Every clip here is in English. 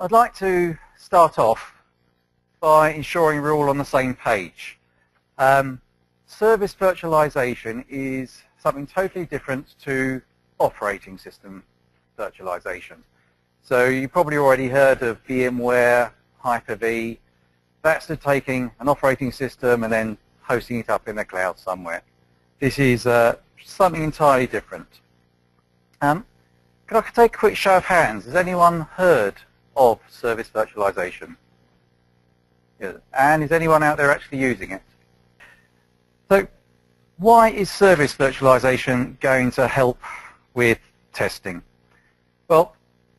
I'd like to start off by ensuring we're all on the same page. Service virtualization is something totally different to operating system virtualization. So you probably already heard of VMware, Hyper-V. That's to taking an operating system and then hosting it up in the cloud somewhere. This is something entirely different. Could I take a quick show of hands? Has anyone heard of service virtualization? Yeah. And is anyone out there actually using it? So why is service virtualization going to help with testing? Well,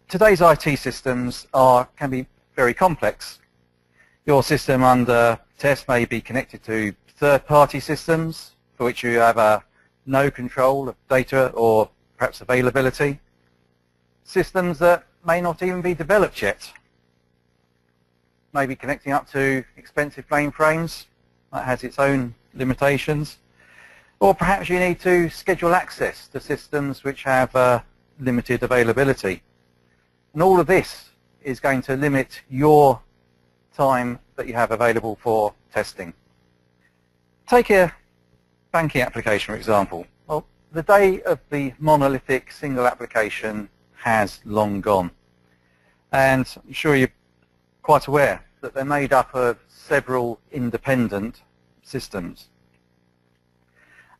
today's IT systems can be very complex. Your system under test may be connected to third-party systems for which you have no control of data or perhaps availability. Systems that may not even be developed yet. Maybe connecting up to expensive mainframes that has its own limitations. Or perhaps you need to schedule access to systems which have limited availability. And all of this is going to limit your time that you have available for testing. Take a banking application, for example. Well, the day of the monolithic single application has long gone. And I'm sure you're quite aware that they're made up of several independent systems.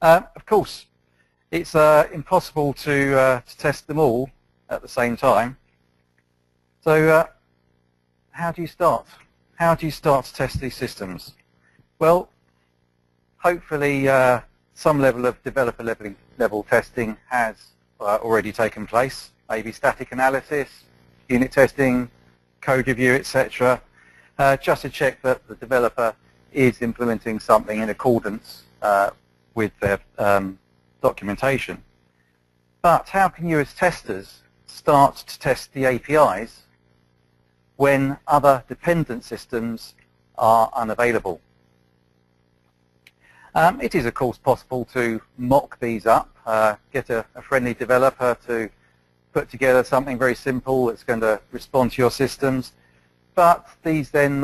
Of course, it's impossible to test them all at the same time. So how do you start? How do you start to test these systems? Well, hopefully some level of developer level testing has already taken place. Maybe static analysis, unit testing, code review, etc. Just to check that the developer is implementing something in accordance with their documentation. But how can you as testers start to test the APIs when other dependent systems are unavailable? It is of course possible to mock these up, get a friendly developer to put together something very simple that's going to respond to your systems, but these then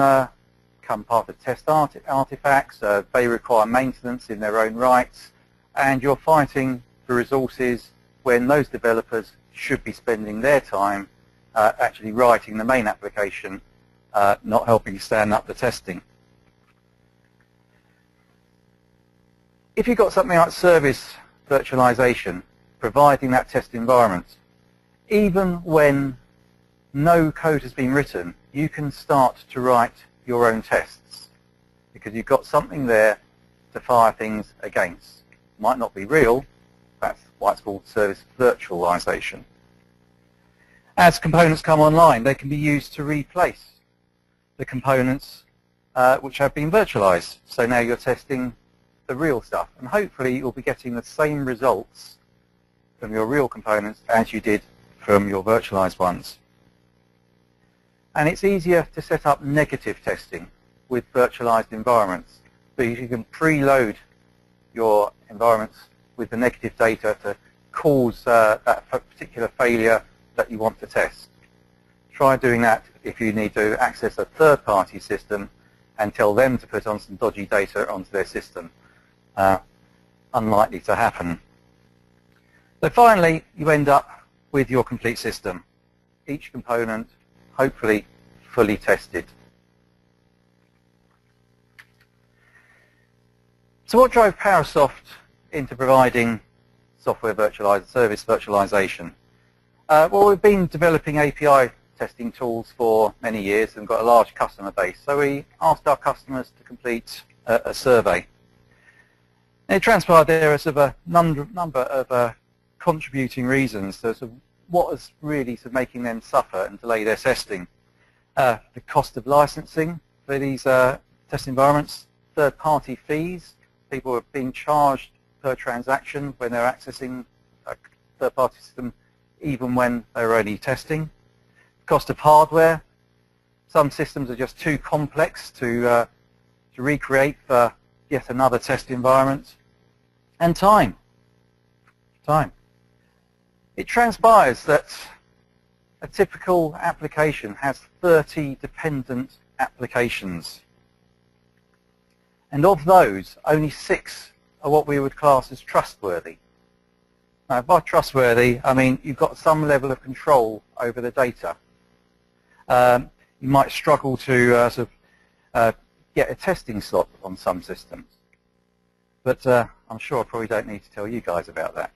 become part of test artifacts. They require maintenance in their own rights, and you're fighting for resources when those developers should be spending their time actually writing the main application, not helping stand up the testing. If you've got something like service virtualization providing that test environment, even when no code has been written, you can start to write your own tests because you've got something there to fire things against. It might not be real, that's why it's called service virtualization. As components come online, they can be used to replace the components which have been virtualized. So now you're testing the real stuff, and hopefully you'll be getting the same results from your real components as you did from your virtualized ones. And it's easier to set up negative testing with virtualized environments, so you can preload your environments with the negative data to cause that particular failure that you want to test. Try doing that if you need to access a third-party system and tell them to put on some dodgy data onto their system. Unlikely to happen. So finally, you end up with your complete system. Each component, hopefully, fully tested. So what drove Parasoft into providing software service virtualization? Well, we've been developing API testing tools for many years and got a large customer base. So we asked our customers to complete a survey. And it transpired there as a number of contributing reasons. So what was really making them suffer and delay their testing? The cost of licensing for these test environments, third-party fees. People are being charged per transaction when they're accessing a third-party system, even when they're only testing. Cost of hardware. Some systems are just too complex to recreate for yet another test environment. And time. It transpires that A typical application has 30 dependent applications. And of those, only 6 are what we would class as trustworthy. Now, by trustworthy, I mean you've got some level of control over the data. You might struggle to get a testing slot on some systems. But I'm sure I probably don't need to tell you guys about that.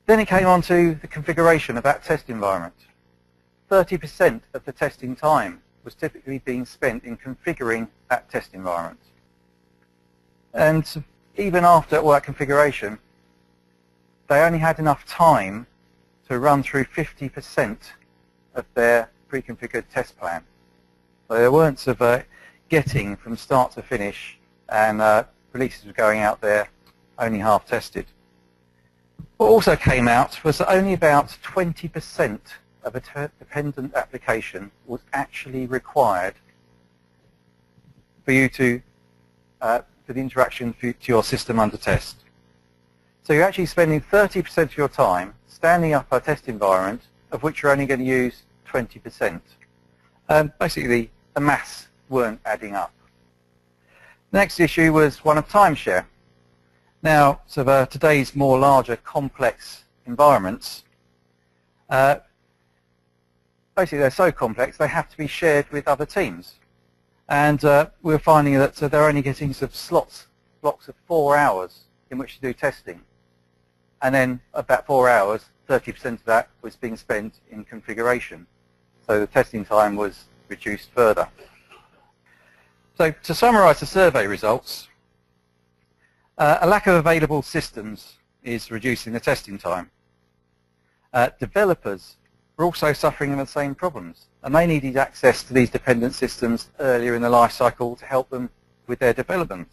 Then it came on to the configuration of that test environment. 30% of the testing time was typically being spent in configuring that test environment. And even after all that configuration, they only had enough time to run through 50% of their pre-configured test plan. So they weren't getting from start to finish, and releases were going out there only half tested. What also came out was that only about 20% of a dependent application was actually required for you to for the interaction to your system under test. So you're actually spending 30% of your time standing up a test environment of which you're only going to use 20%. Basically, the maths weren't adding up. The next issue was one of timeshare. Now, today's more larger, complex environments, basically they're so complex they have to be shared with other teams. And we're finding that they're only getting slots, blocks of 4 hours in which to do testing. And then about 4 hours, 30% of that was being spent in configuration. So the testing time was reduced further. So to summarize the survey results, a lack of available systems is reducing the testing time. Developers were also suffering the same problems, and they needed access to these dependent systems earlier in the life cycle to help them with their development.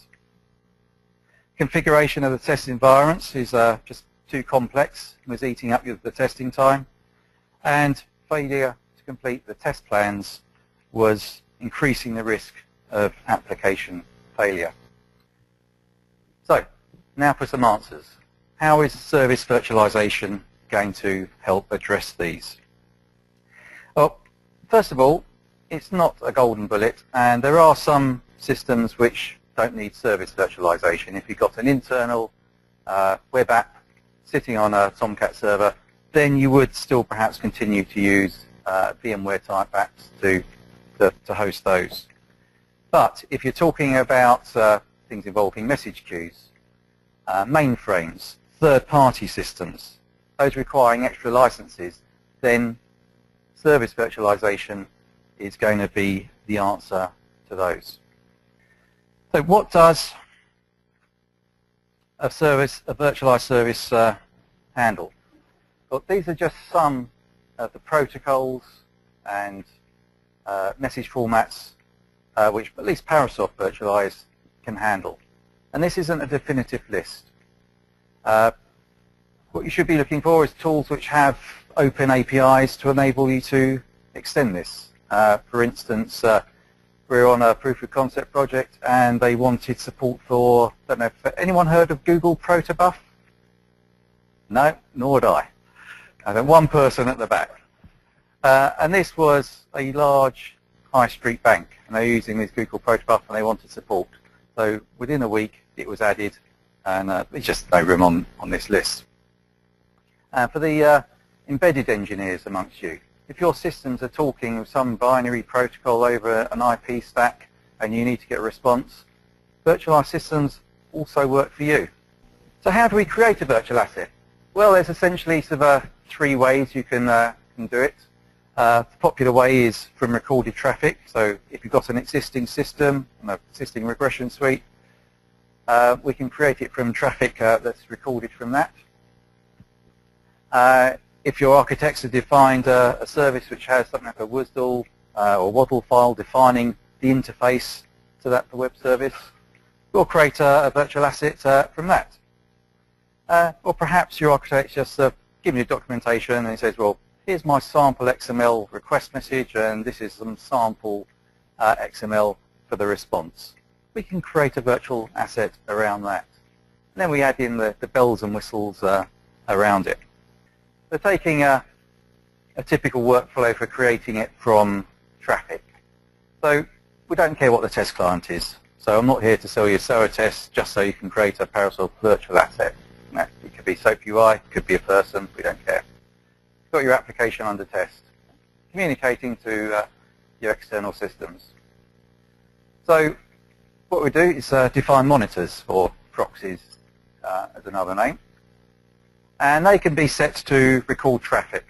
Configuration of the test environments is just too complex and was eating up the testing time, and failure to complete the test plans was increasing the risk of application failure. So, now for some answers. How is service virtualization going to help address these? Well, first of all, it's not a golden bullet, and there are some systems which don't need service virtualization. If you've got an internal web app sitting on a Tomcat server, then you would still perhaps continue to use VMware type apps to host those. But if you're talking about things involving message queues, mainframes, third-party systems, those requiring extra licenses, then service virtualization is going to be the answer to those. So what does a virtualized service handle? Well, these are just some of the protocols and message formats which at least Parasoft Virtualize can handle. And this isn't a definitive list. What you should be looking for is tools which have open APIs to enable you to extend this. For instance, we're on a proof of concept project and they wanted support for, I don't know, anyone heard of Google Protobuf? No, nor would I. And one person at the back. And this was a large high street bank, and they're using this Google Protobuf and they wanted support. So within a week it was added, and there's just no room on this list. For the embedded engineers amongst you, if your systems are talking with some binary protocol over an IP stack and you need to get a response, virtualized systems also work for you. So how do we create a virtual asset? Well, there's essentially 3 ways you can do it. The popular way is from recorded traffic. So if you've got an existing system, an existing regression suite, we can create it from traffic that's recorded from that. If your architects have defined a service which has something like a WSDL or WADL file defining the interface to that web service, we'll create a virtual asset from that. Or perhaps your architect just gives you documentation and he says, well, here's my sample XML request message and this is some sample XML for the response. We can create a virtual asset around that. And then we add in the bells and whistles around it. So taking a typical workflow for creating it from traffic. So we don't care what the test client is. So I'm not here to sell you SOA tests just so you can create a Parasoft virtual asset. No, it could be SOAP UI, it could be a person, we don't care. You've got your application under test, communicating to your external systems. So what we do is define monitors, or proxies as another name. And they can be set to record traffic.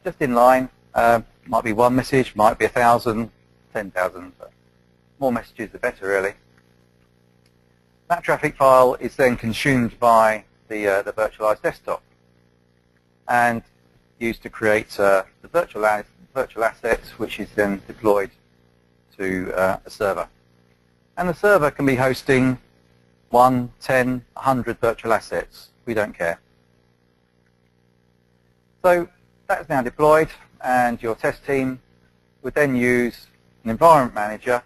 Just in line, might be one message, might be 1,000, 10,000. More messages the better, really. That traffic file is then consumed by the virtualized desktop and used to create the virtual asset, which is then deployed to a server. And the server can be hosting 1, 10, 100 virtual assets. We don't care. So that's now deployed, and your test team would then use an environment manager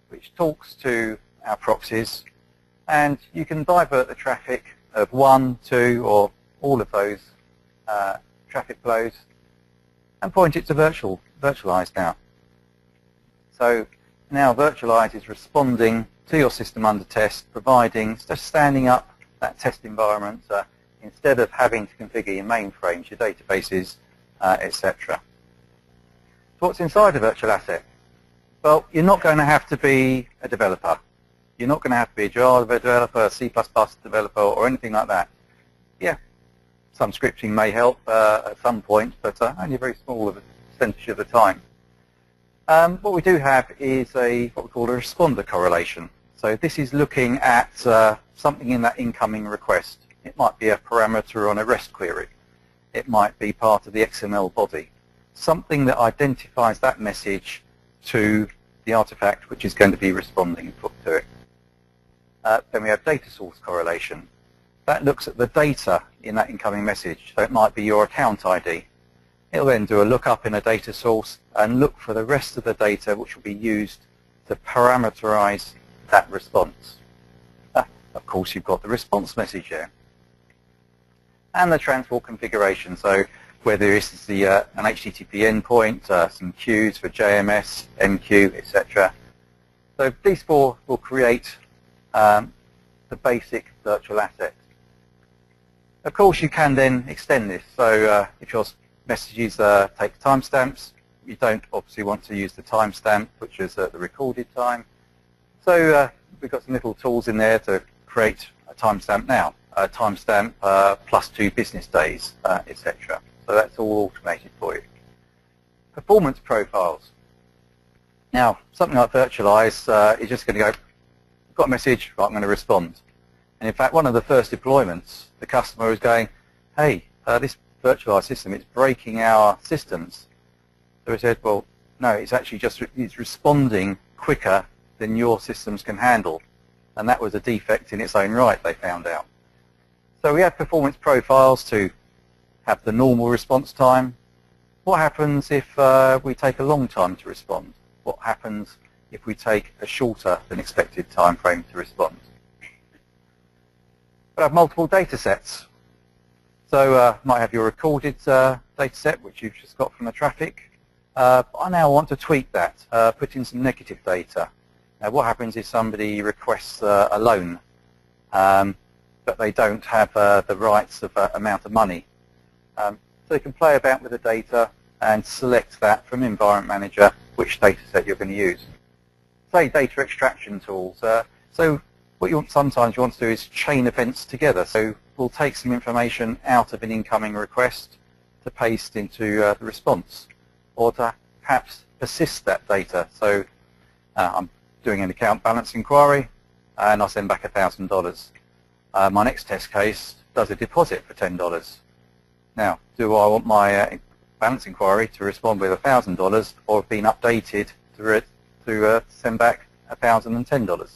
which talks to our proxies, and you can divert the traffic of 1, 2, or all of those traffic flows and point it to Virtualize now. So now Virtualize is responding to your system under test, just standing up that test environment instead of having to configure your mainframes, your databases, etc. So what's inside a virtual asset? Well, you're not going to have to be a developer. You're not going to have to be a Java developer, a C++ developer, or anything like that. Yeah, some scripting may help at some point, but only a very small percentage of the time. What we do have is what we call a responder correlation. So this is looking at something in that incoming request. It might be a parameter on a REST query. It might be part of the XML body. Something that identifies that message to the artifact which is going to be responding to it. Then we have data source correlation. That looks at the data in that incoming message. So it might be your account ID. It'll then do a lookup in a data source and look for the rest of the data which will be used to parameterize that response. Of course, you've got the response message there. And the transport configuration. So whether this is an HTTP endpoint, some queues for JMS, MQ, etc. So these four will create the basic virtual asset. Of course, you can then extend this. So if your messages take timestamps, you don't obviously want to use the timestamp, which is the recorded time. So we've got some little tools in there to create a timestamp now, a timestamp plus 2 business days, etc. So that's all automated for you. Performance profiles. Now, something like Virtualize is just going to go, I've got a message, right, I'm going to respond. And in fact, one of the first deployments, the customer was going, hey, this virtualized system, it's breaking our systems. So we said, well, no, it's actually it's responding quicker than your systems can handle. And that was a defect in its own right, they found out. So we have performance profiles to have the normal response time. What happens if we take a long time to respond? What happens if we take a shorter than expected time frame to respond? But I have multiple data sets. So might have your recorded data set, which you've just got from the traffic. But I now want to tweak that, put in some negative data. Now, what happens if somebody requests a loan, but they don't have the rights of amount of money? So you can play about with the data and select that from Environment Manager, which data set you're going to use. Say data extraction tools. So what sometimes you want to do is chain events together. So we'll take some information out of an incoming request to paste into the response, or to perhaps persist that data. So I'm doing an account balance inquiry, and I send back $1,000. My next test case does a deposit for $10. Now, do I want my balance inquiry to respond with $1,000, or have been updated to send back $1,010?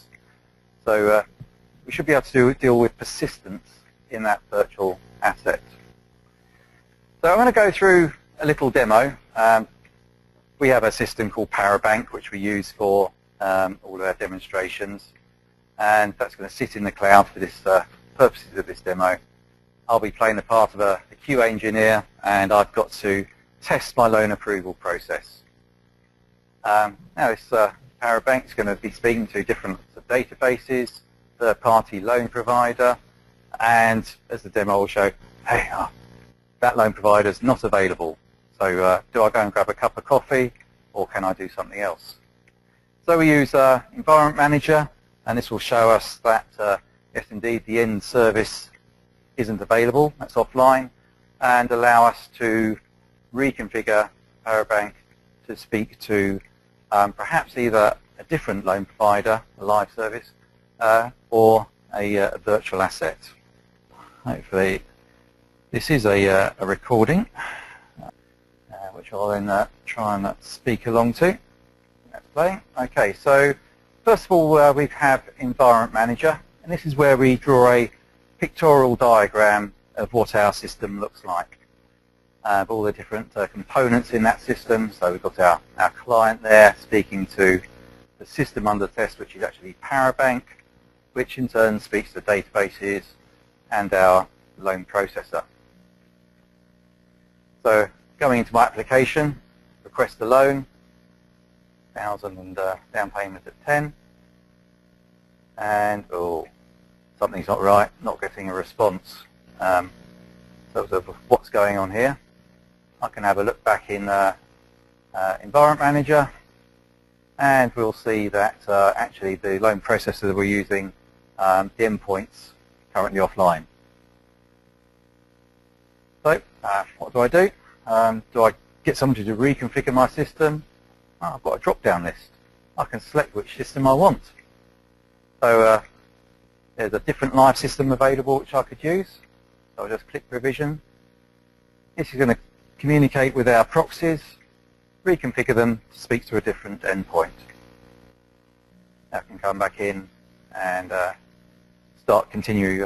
So we should be able to deal with persistence in that virtual asset. So I'm going to go through a little demo. We have a system called Parabank, which we use for all of our demonstrations, and that's going to sit in the cloud for this purposes of this demo. I'll be playing the part of a QA engineer, and I've got to test my loan approval process. Now this Parabank is going to be speaking to different databases, third-party loan provider, and as the demo will show, hey, that loan provider is not available. So do I go and grab a cup of coffee, or can I do something else? So we use Environment Manager, and this will show us that, yes, indeed, the end service isn't available, that's offline, and allow us to reconfigure Parabank to speak to perhaps either a different loan provider, a live service, or a virtual asset. Hopefully this is a recording, which I'll then try and speak along to. Let's play. Okay, so first of all we have Environment Manager, and this is where we draw a pictorial diagram of what our system looks like. Of all the different components in that system. So we've got our client there speaking to the system under test, which is actually Parabank, which in turn speaks to databases and our loan processor. So going into my application, request a loan, 1,000 and down payment at 10, and something's not right, not getting a response. So what's going on here? I can have a look back in Environment Manager, and we'll see that actually the loan processor that we're using, the endpoint's currently offline. So what do? Do I get somebody to reconfigure my system? I've got a drop-down list. I can select which system I want. So there's a different live system available which I could use. So I'll just click Provision. This is going to communicate with our proxies, reconfigure them to speak to a different endpoint. I can come back in and continue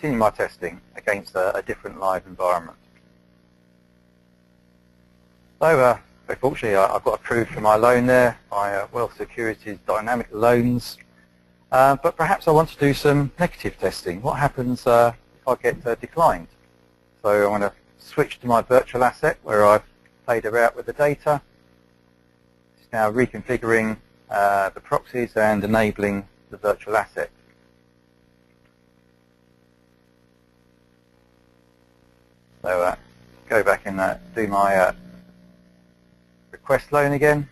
my testing against a different live environment. So very fortunately I've got approved for my loan there by Wealth Securities Dynamic Loans, but perhaps I want to do some negative testing. What happens if I get declined? So I'm going to switch to my virtual asset where I've played about with the data. It's now reconfiguring the proxies and enabling the virtual asset. So go back and do my request loan again.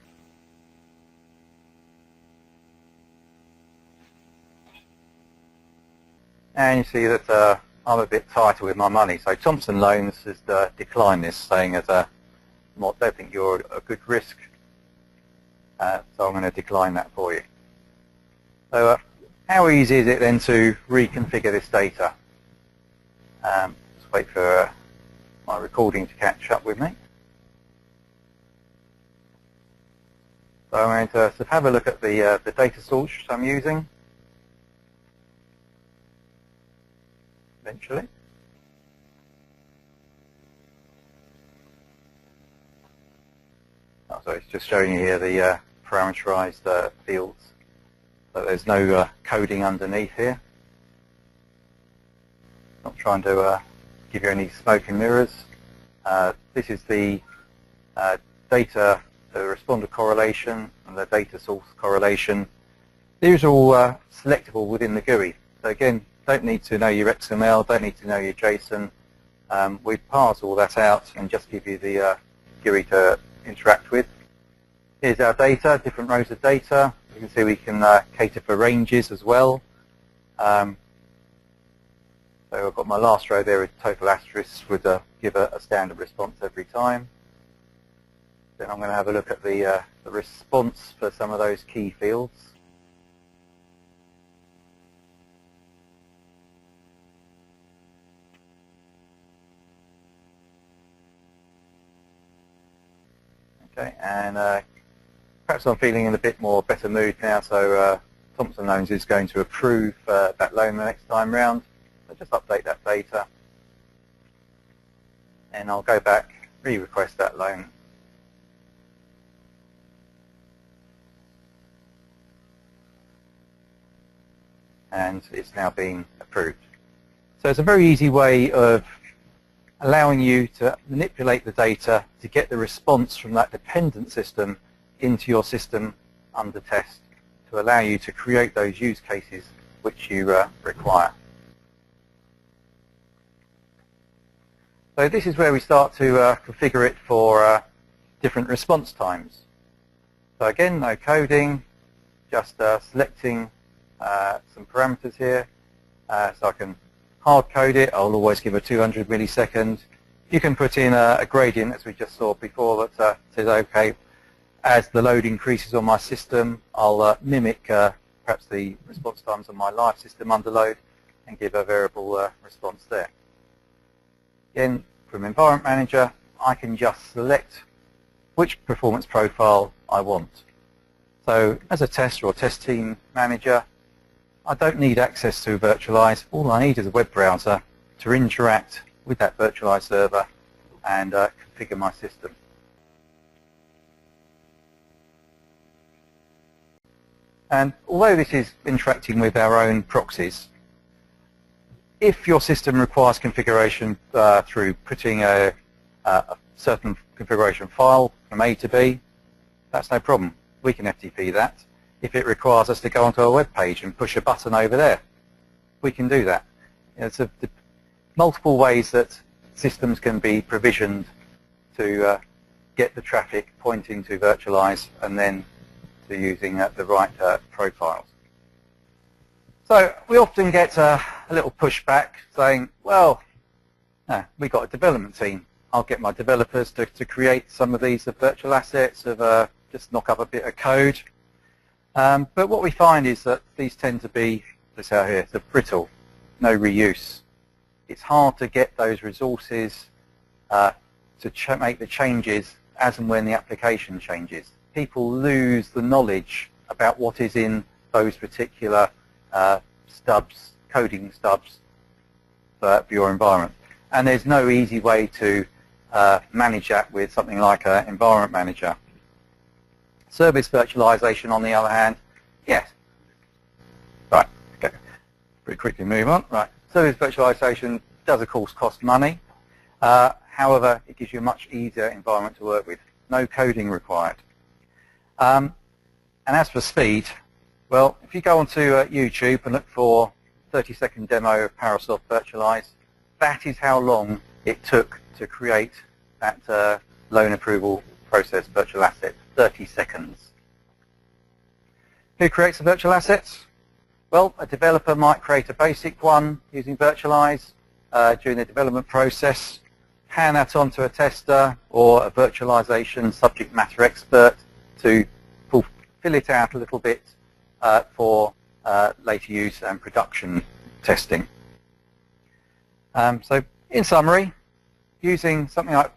And you see that I'm a bit tighter with my money. So Thompson Loans has declined this, saying that I don't think you're a good risk. So I'm going to decline that for you. So how easy is it then to reconfigure this data? Let's wait for my recording to catch up with me. So I'm going to have a look at the data source I'm using. Eventually. So it's just showing you here the parameterized fields. So there's no coding underneath here. Not trying to give you any smoke and mirrors. This is the data, the responder correlation and the data source correlation. These are all selectable within the GUI. So again, don't need to know your XML, don't need to know your JSON. We parse all that out and just give you the GUI to interact with. Here's our data, different rows of data. You can see we can cater for ranges as well. So I've got my last row there with total asterisks would give a standard response every time. Then I'm going to have a look at the response for some of those key fields. Okay, and perhaps I'm feeling in a bit more better mood now, so Thompson Loans is going to approve that loan the next time round. So just update that data, and I'll go back, re-request that loan. And it's now been approved. So it's a very easy way of allowing you to manipulate the data to get the response from that dependent system into your system under test to allow you to create those use cases which you require. So this is where we start to configure it for different response times. So again, no coding, just selecting some parameters here. So I can hard code it. I'll always give a 200 millisecond. You can put in a gradient, as we just saw before, that says, okay, as the load increases on my system, I'll mimic perhaps the response times on my live system under load and give a variable response there. Again, from Environment Manager, I can just select which performance profile I want. So as a tester or test team manager, I don't need access to Virtualize. All I need is a web browser to interact with that Virtualize server and configure my system. And although this is interacting with our own proxies, if your system requires configuration through putting a certain configuration file from A to B, that's no problem. We can FTP that. If it requires us to go onto a web page and push a button over there, we can do that. It's multiple ways that systems can be provisioned to get the traffic pointing to Virtualize and then to using the right profiles. So we often get a little pushback saying, well, we've got a development team. I'll get my developers to create some of these virtual assets, just knock up a bit of code. But what we find is that these tend to be, this out here, they're brittle, no reuse. It's hard to get those resources to make the changes as and when the application changes. People lose the knowledge about what is in those particular stubs, coding stubs for your environment. And there's no easy way to manage that with something like an Environment Manager. Service Virtualization, on the other hand, yes. Right, okay. Pretty quickly move on. Right, Service Virtualization does, of course, cost money. However, it gives you a much easier environment to work with. No coding required. And as for speed, well, if you go onto YouTube and look for 30-second demo of Parasoft Virtualize, that is how long it took to create that loan approval process virtual asset, 30 seconds. Who creates a virtual asset? Well, a developer might create a basic one using Virtualize during the development process, hand that onto a tester or a virtualization subject matter expert to fill it out a little bit for later use and production testing. So in summary, using something like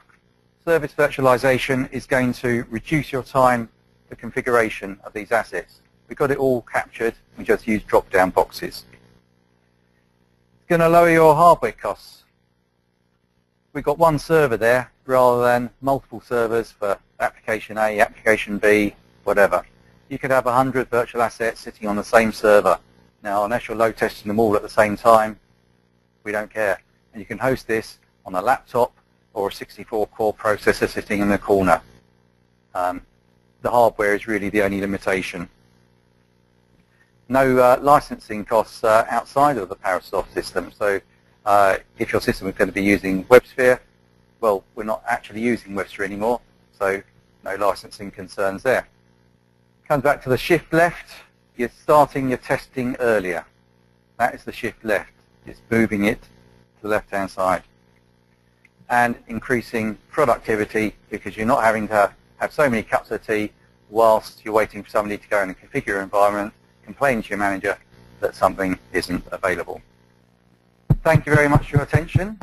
Service Virtualization is going to reduce your time for configuration of these assets. We've got it all captured. We just use drop-down boxes. It's going to lower your hardware costs. We've got one server there rather than multiple servers for application A, application B, whatever. You could have 100 virtual assets sitting on the same server. Now, unless you're load testing them all at the same time, we don't care. And you can host this on a laptop or a 64-core processor sitting in the corner. The hardware is really the only limitation. No licensing costs outside of the Parasoft system. So if your system is going to be using WebSphere, well, we're not actually using WebSphere anymore, so no licensing concerns there. Comes back to the shift left. You're starting your testing earlier. That is the shift left. It's moving it to the left-hand side. And increasing productivity because you're not having to have so many cups of tea whilst you're waiting for somebody to go in and configure your environment, complain to your manager that something isn't available. Thank you very much for your attention.